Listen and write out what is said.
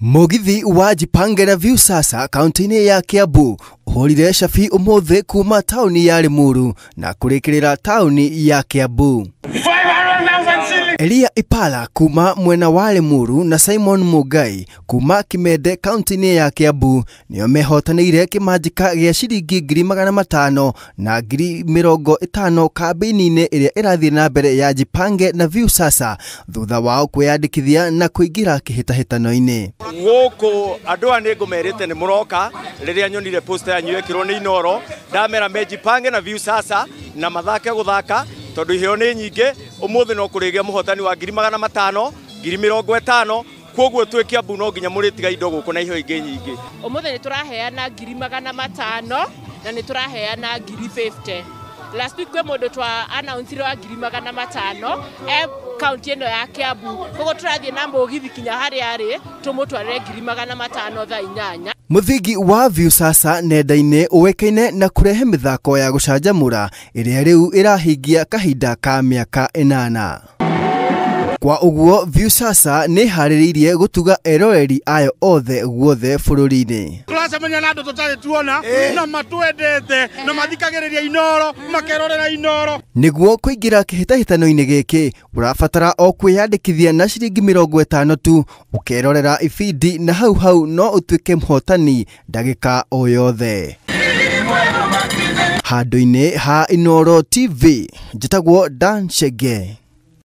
Mugithi wa Jipange na Viusasa kaunti-ini ya Kiambu uhorire cabi umuthi kuma tauni ya Limuru na kurikirira tauni ya Kiambu. Elia Ipala kuma mwena wa Limuru na Simon Mugai kuma Kimende kaunti-ini ya Kiambu nio mehotanire kimanjika gia ciringi 500,000 na 50,000 kambini-ini iria irathie na mbere ya Jipange na Viusasa thutha wao kwiyandikithia na kuingira kihitahitano-ini. Goko andu ani ngumerite ni muroka riria nyonire poster yanyu yekirwo ni Inoro ndamera me Jipange na Viusasa na mathake guthaka tondu iheo ni nyingi umuthi no kurigia muhotani wa 500,000 50,000 koguo twi Kiambu no nginya muritiga indo guku na iheo ingi nyingi. Umuthi ni turaheana 500,000 na ni turaheana 50,000. Last week we mundu twa announce wa 500,000 county eno ya Kiambu koguo turathie na mugithi kinya hari ari tumutwarire 500,000 thaa 8. Muthingi wa Viusasa nenda-ini uwekaine na kurehe mithako ya gucanjamura iria riu irahingia kahinda ka miaka 8. Kwa uguo Viusasa ni haririirie gutuga eroreri ayo othe guothe bururi-ini. Turacemania na andu tutari tuona na matwendete na mathikagiriria Inoro makerorera Inoro. Niguo kuingira kihitahitano-ini giki urabatara o kwiyandikithia na ciringi 50 tu ukerorera ibindi na hau no utuike muhotani ndagika o yothe. Handu-ini ha Inoro TV njitagwo Dan Chege.